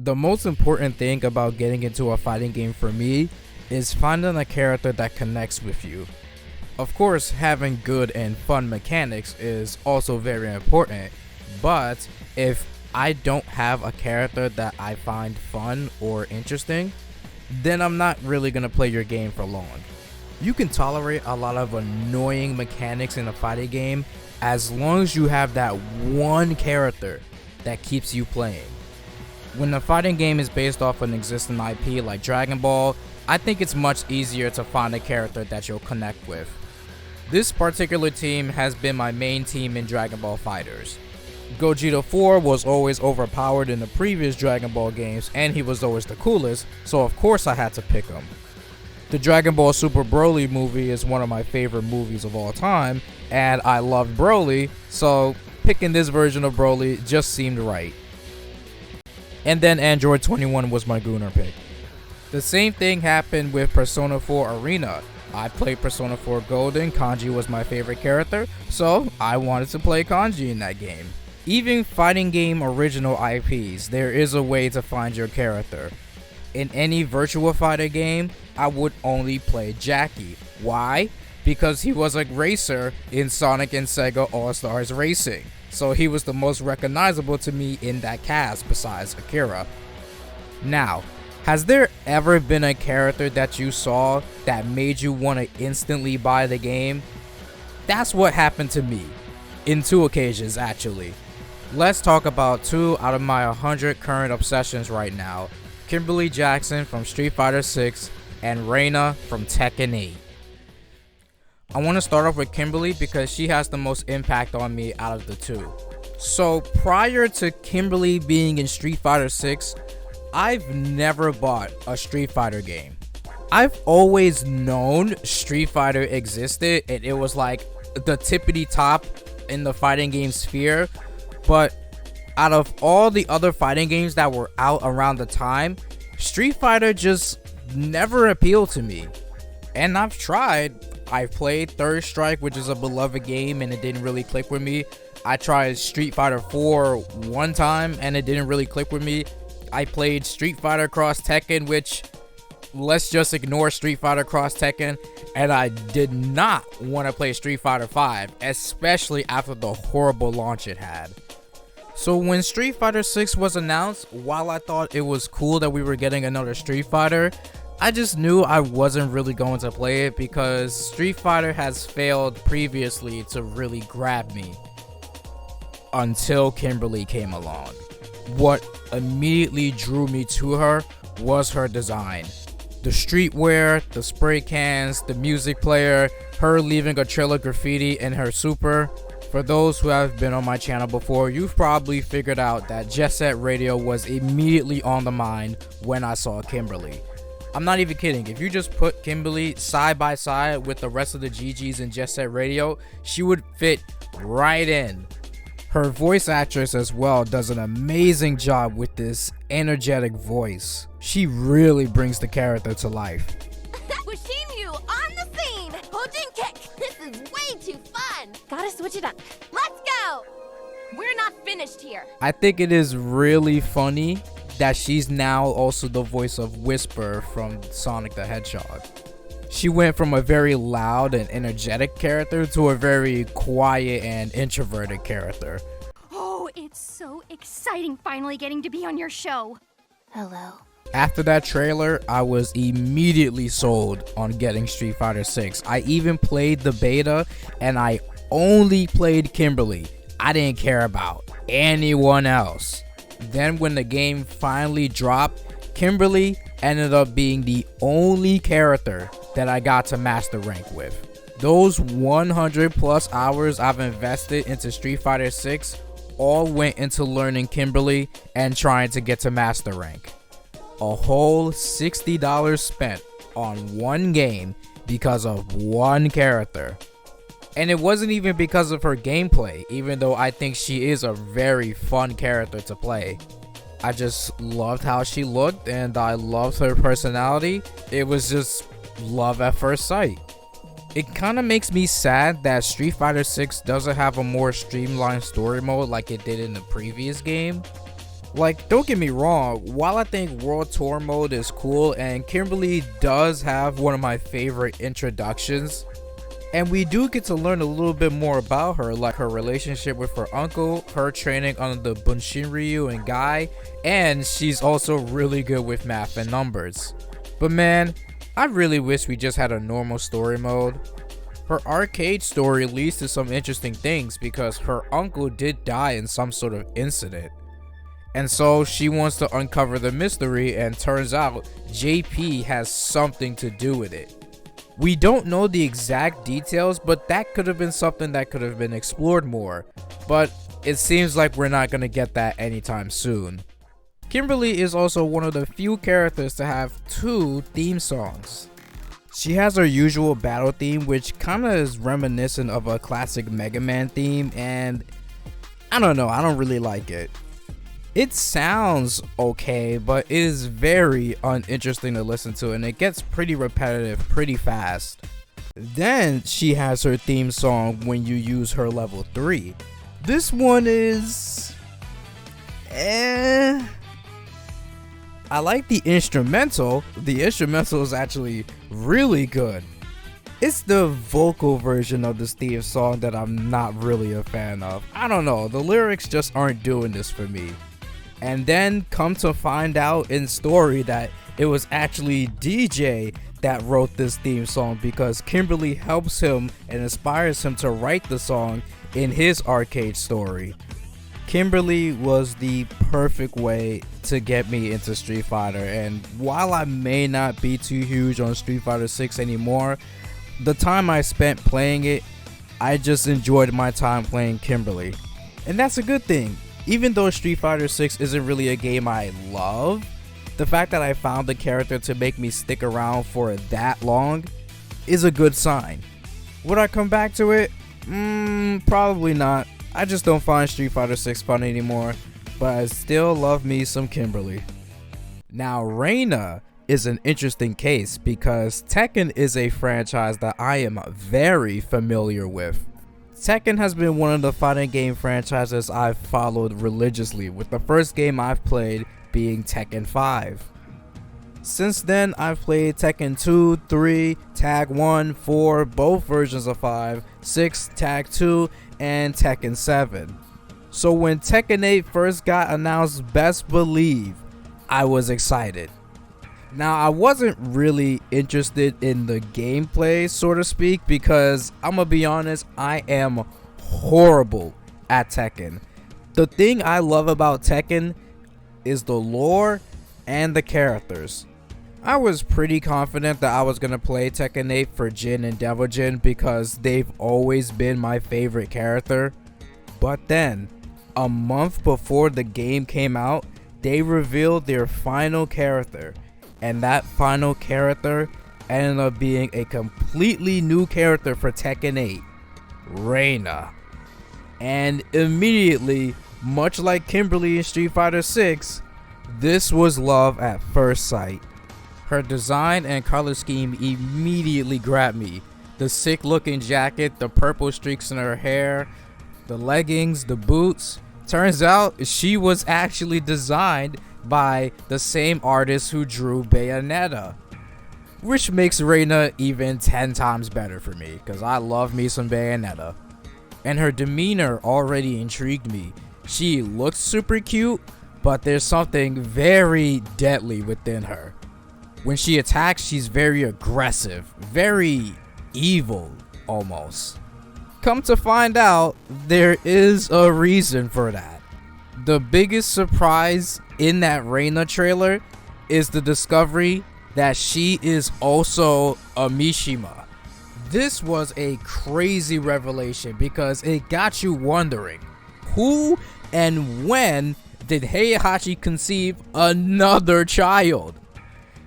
The most important thing about getting into a fighting game for me is finding a character that connects with you. Of course, having good and fun mechanics is also very important, but if I don't have a character that I find fun or interesting, then I'm not really going to play your game for long. You can tolerate a lot of annoying mechanics in a fighting game as long as you have that one character that keeps you playing. When a fighting game is based off an existing IP like Dragon Ball, I think it's much easier to find a character that you'll connect with. This particular team has been my main team in Dragon Ball FighterZ. Gogeta 4 was always overpowered in the previous Dragon Ball games, and he was always the coolest, so of course I had to pick him. The Dragon Ball Super Broly movie is one of my favorite movies of all time, and I love Broly, so picking this version of Broly just seemed right. And then Android 21 was my Gunnar pick. The same thing happened with Persona 4 Arena. I played Persona 4 Golden, Kanji was my favorite character, so I wanted to play Kanji in that game. Even fighting game original IPs, there is a way to find your character. In any Virtua Fighter game, I would only play Jackie. Why? Because he was a racer in Sonic and Sega All-Stars Racing. So he was the most recognizable to me in that cast besides Akira. Now, has there ever been a character that you saw that made you want to instantly buy the game? That's what happened to me. In 2 occasions, actually. Let's talk about 2 out of my 100 current obsessions right now. Kimberly Jackson from Street Fighter 6 and Reina from Tekken 8. I want to start off with Kimberly because she has the most impact on me out of the 2. So prior to Kimberly being in Street Fighter 6, I've never bought a Street Fighter game. I've always known Street Fighter existed and it was like the tippity top in the fighting game sphere, but out of all the other fighting games that were out around the time, Street Fighter just never appealed to me. And I've tried. I played Third Strike, which is a beloved game, and it didn't really click with me. I tried Street Fighter 4 one time, and it didn't really click with me. I played Street Fighter Cross Tekken, which, let's just ignore Street Fighter Cross Tekken, and I did not want to play Street Fighter 5, especially after the horrible launch it had. So when Street Fighter 6 was announced, while I thought it was cool that we were getting another Street Fighter, I just knew I wasn't really going to play it because Street Fighter has failed previously to really grab me. Until Kimberly came along. What immediately drew me to her was her design. The streetwear, the spray cans, the music player, her leaving a trail of graffiti in her super. For those who have been on my channel before, you've probably figured out that Jet Set Radio was immediately on the mind when I saw Kimberly. I'm not even kidding. If you just put Kimberly side by side with the rest of the GGs in Jet Set Radio, she would fit right in. Her voice actress as well does an amazing job with this energetic voice. She really brings the character to life. Bushin on the scene! Hojin kick! This is way too fun! Gotta switch it up. Let's go! We're not finished here. I think it is really funny that she's now also the voice of Whisper from Sonic the Hedgehog. She went from a very loud and energetic character to a very quiet and introverted character. Oh, it's so exciting finally getting to be on your show. Hello. After that trailer, I was immediately sold on getting Street Fighter 6. I even played the beta and I only played Kimberly. I didn't care about anyone else. Then when the game finally dropped, Kimberly ended up being the only character that I got to master rank with. Those 100 plus hours I've invested into Street Fighter 6 all went into learning Kimberly and trying to get to master rank. A whole $60 spent on one game because of one character. And it wasn't even because of her gameplay, even though I think she is a very fun character to play. I just loved how she looked and I loved her personality. It was just love at first sight. It kind of makes me sad that Street Fighter 6 doesn't have a more streamlined story mode like it did in the previous game. Like, don't get me wrong, while I think World Tour Mode is cool and Kimberly does have one of my favorite introductions, and we do get to learn a little bit more about her, like her relationship with her uncle, her training under the Bushin Ryu and Guy, and she's also really good with math and numbers. But man, I really wish we just had a normal story mode. Her arcade story leads to some interesting things because her uncle did die in some sort of incident. And so she wants to uncover the mystery, and turns out JP has something to do with it. We don't know the exact details, but that could have been something that could have been explored more. But it seems like we're not going to get that anytime soon. Kimberly is also one of the few characters to have 2 theme songs. She has her usual battle theme, which kind of is reminiscent of a classic Mega Man theme, and I don't know, I don't really like it. It sounds okay, but it is very uninteresting to listen to, and it gets pretty repetitive pretty fast. Then she has her theme song when you use her level 3. This one is... I like the instrumental. The instrumental is actually really good. It's the vocal version of this theme song that I'm not really a fan of. I don't know, the lyrics just aren't doing this for me. And then come to find out in story that it was actually DJ that wrote this theme song, because Kimberly helps him and inspires him to write the song in his arcade story. Kimberly was the perfect way to get me into Street Fighter, and while I may not be too huge on Street Fighter 6 anymore, the time I spent playing it, I just enjoyed my time playing Kimberly. And that's a good thing. Even though Street Fighter 6 isn't really a game I love, the fact that I found the character to make me stick around for that long is a good sign. Would I come back to it? Probably not. I just don't find Street Fighter 6 fun anymore, but I still love me some Kimberly. Now, Reina is an interesting case because Tekken is a franchise that I am very familiar with. Tekken has been one of the fighting game franchises I've followed religiously, with the first game I've played being Tekken 5. Since then, I've played Tekken 2, 3, Tag 1, 4, both versions of 5, 6, Tag 2, and Tekken 7. So when Tekken 8 first got announced, best believe I was excited. Now, I wasn't really interested in the gameplay, so to speak, because I'm gonna be honest, I am horrible at Tekken. The thing I love about Tekken is the lore and the characters. I was pretty confident that I was gonna play Tekken 8 for Jin and Devil Jin because they've always been my favorite character. But then, a month before the game came out, they revealed their final character. And that final character ended up being a completely new character for Tekken 8, Reina. And immediately, much like Kimberly in Street Fighter 6, this was love at first sight. Her design and color scheme immediately grabbed me. The sick looking jacket, the purple streaks in her hair, the leggings, the boots. Turns out she was actually designed by the same artist who drew Bayonetta, which makes Reina even 10 times better for me because I love me some Bayonetta. And her demeanor already intrigued me. She looks super cute, but there's something very deadly within her. When she attacks, she's very aggressive, very evil almost. Come to find out, there is a reason for that. The biggest surprise in that Reina trailer is the discovery that she is also a Mishima. This was a crazy revelation because it got you wondering, who and when did Heihachi conceive another child?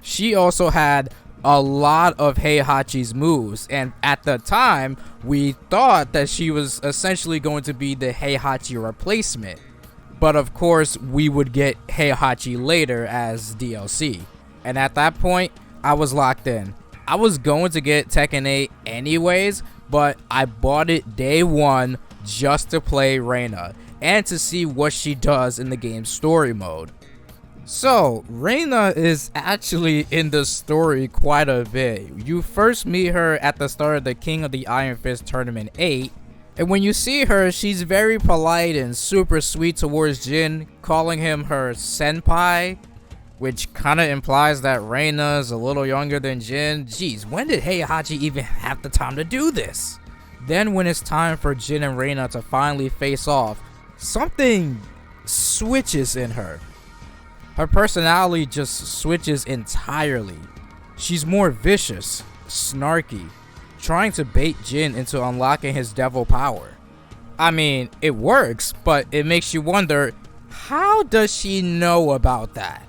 She also had a lot of Heihachi's moves, and at the time we thought that she was essentially going to be the Heihachi replacement. But of course, we would get Heihachi later as DLC. And at that point, I was locked in. I was going to get Tekken 8 anyways, but I bought it day one just to play Reina. and to see what she does in the game's story mode. So, Reina is actually in the story quite a bit. You first meet her at the start of the King of the Iron Fist Tournament 8, and when you see her, she's very polite and super sweet towards Jin, calling him her senpai, which kinda implies that Reina is a little younger than Jin. Jeez, when did Heihachi even have the time to do this? Then when it's time for Jin and Reina to finally face off, something switches in her. Her personality just switches entirely. She's more vicious, snarky, trying to bait Jin into unlocking his devil power. I mean, it works, but it makes you wonder, how does she know about that?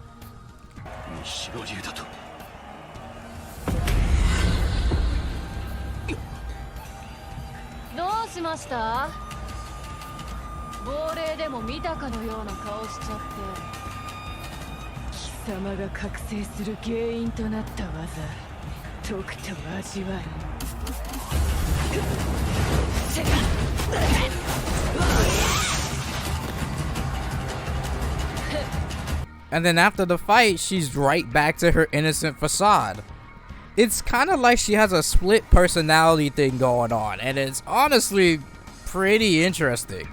どうしました？亡霊でも見たかのような顔しちゃって。貴様が覚醒する原因となった技、とくと味わい。And then after the fight, she's right back to her innocent facade. It's kind of like she has a split personality thing going on, and it's honestly pretty interesting.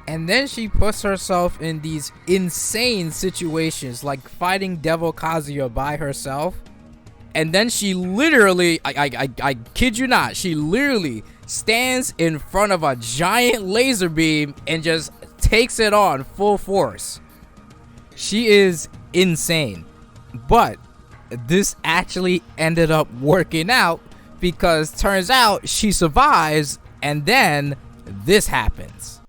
And then she puts herself in these insane situations, like fighting Devil Kazuya by herself. And then she literally, I kid you not, she literally stands in front of a giant laser beam and just takes it on full force. She is insane. But this actually ended up working out, because turns out she survives, and then this happens.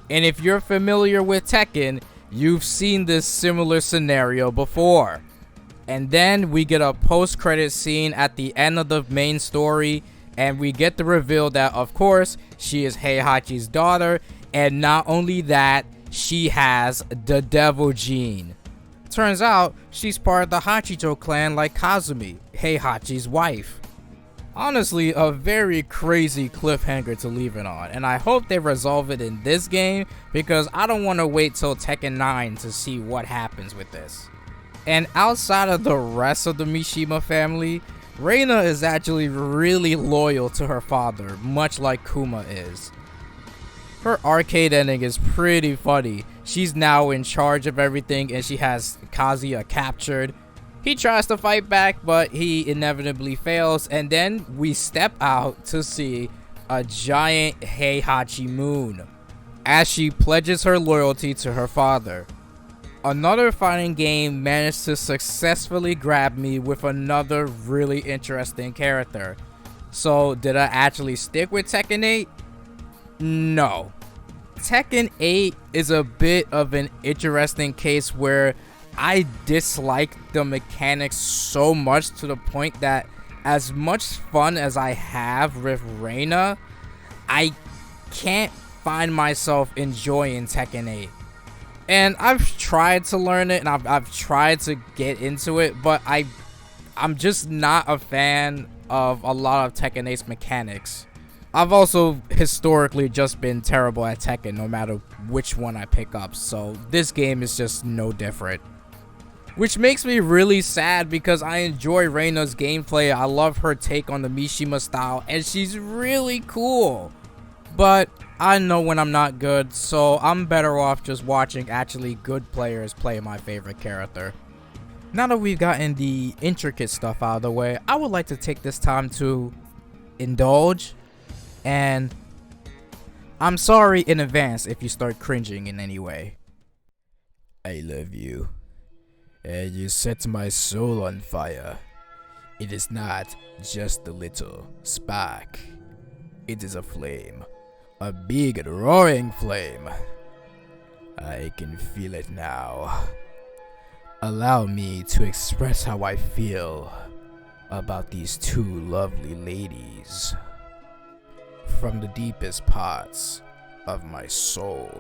And if you're familiar with Tekken, you've seen this similar scenario before. And then we get a post-credit scene at the end of the main story, and we get the reveal that, of course, she is Heihachi's daughter, and not only that, she has the devil gene. Turns out, she's part of the Hachito clan like Kazumi, Heihachi's wife. Honestly, a very crazy cliffhanger to leave it on, and I hope they resolve it in this game, because I don't want to wait till Tekken 9 to see what happens with this. And outside of the rest of the Mishima family, Reina is actually really loyal to her father, much like Kuma is. Her arcade ending is pretty funny. She's now in charge of everything, and she has Kazuya captured. He tries to fight back, but he inevitably fails, and then we step out to see a giant Heihachi moon as she pledges her loyalty to her father. Another fighting game managed to successfully grab me with another really interesting character. So did I actually stick with Tekken 8? No. Tekken 8 is a bit of an interesting case where I dislike the mechanics so much, to the point that as much fun as I have with Reina, I can't find myself enjoying Tekken 8. And I've tried to learn it, and I've tried to get into it, but I'm just not a fan of a lot of Tekken 8's mechanics. I've also historically just been terrible at Tekken no matter which one I pick up, so this game is just no different. Which makes me really sad, because I enjoy Reina's gameplay, I love her take on the Mishima style, and she's really cool. But I know when I'm not good, so I'm better off just watching actually good players play my favorite character. Now that we've gotten the intricate stuff out of the way, I would like to take this time to indulge, and I'm sorry in advance if you start cringing in any way. I love you, and you set my soul on fire. It is not just a little spark, it is a flame. A big roaring flame. I can feel it now. Allow me to express how I feel about these two lovely ladies from the deepest parts of my soul.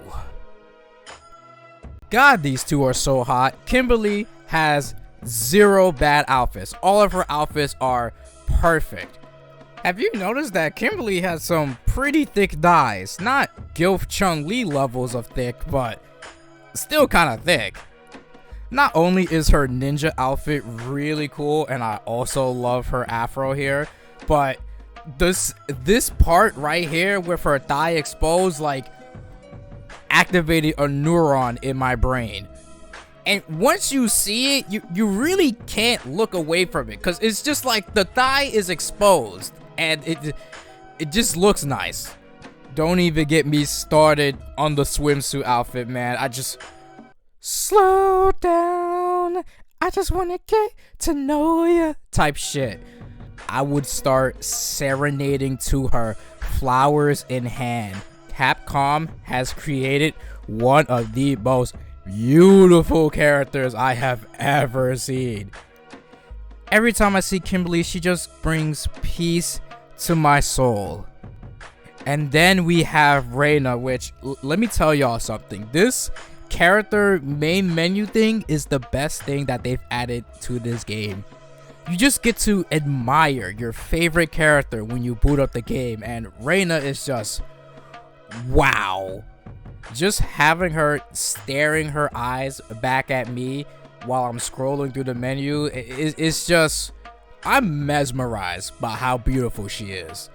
God, these two are so hot. Kimberly has 0 bad outfits. All of her outfits are perfect. Have you noticed that Kimberly has some pretty thick thighs? Not Gilf Chung-Li levels of thick, but still kind of thick. Not only is her ninja outfit really cool, and I also love her afro here, but this part right here with her thigh exposed, like, activated a neuron in my brain. And once you see it, you really can't look away from it, because it's just like the thigh is exposed and it just looks nice. Don't even get me started on the swimsuit outfit, man. I just slow down, I just wanna get to know ya type shit. I would start serenading to her, flowers in hand. Capcom has created one of the most beautiful characters I have ever seen. Every time I see Kimberly, she just brings peace to my soul. And then we have Reina, which, let me tell y'all something. This character main menu thing is the best thing that they've added to this game. You just get to admire your favorite character when you boot up the game, and Reina is just wow. Just having her staring her eyes back at me while I'm scrolling through the menu, it's just, I'm mesmerized by how beautiful she is.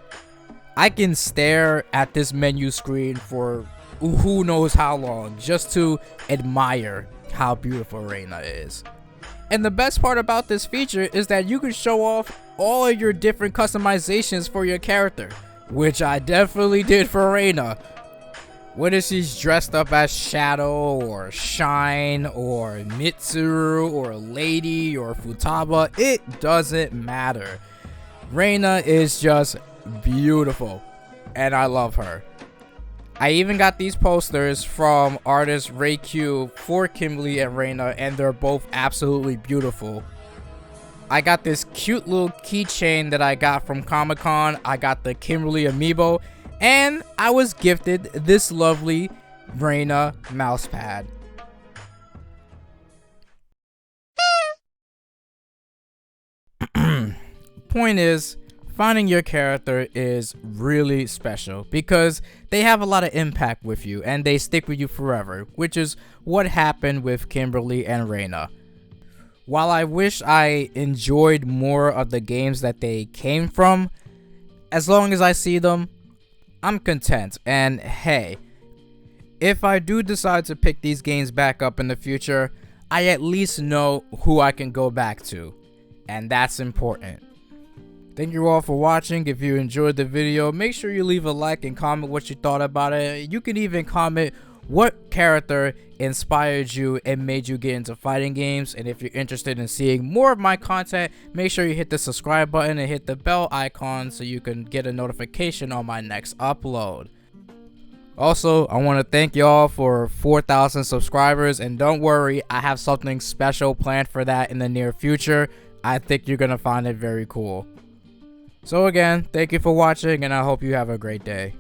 I can stare at this menu screen for who knows how long just to admire how beautiful Reina is. And the best part about this feature is that you can show off all of your different customizations for your character, which I definitely did for Reina. Whether she's dressed up as Shadow or Shine or Mitsuru or Lady or Futaba, it doesn't matter. Reina is just beautiful and I love her. I even got these posters from artist Ray Q for Kimberly and Reina, and they're both absolutely beautiful. I got this cute little keychain that I got from Comic-Con. I got the Kimberly amiibo, and I was gifted this lovely Reina mousepad. Point is, finding your character is really special because they have a lot of impact with you and they stick with you forever, which is what happened with Kimberly and Reina. While I wish I enjoyed more of the games that they came from, as long as I see them, I'm content. And hey, if I do decide to pick these games back up in the future, I at least know who I can go back to, and that's important. Thank you all for watching. If you enjoyed the video, make sure you leave a like and comment what you thought about it. You can even comment what character inspired you and made you get into fighting games. And if you're interested in seeing more of my content, make sure you hit the subscribe button and hit the bell icon so you can get a notification on my next upload. Also, I want to thank y'all for 4,000 subscribers, and don't worry, I have something special planned for that in the near future. I think you're gonna find it very cool. So again, thank you for watching, and I hope you have a great day.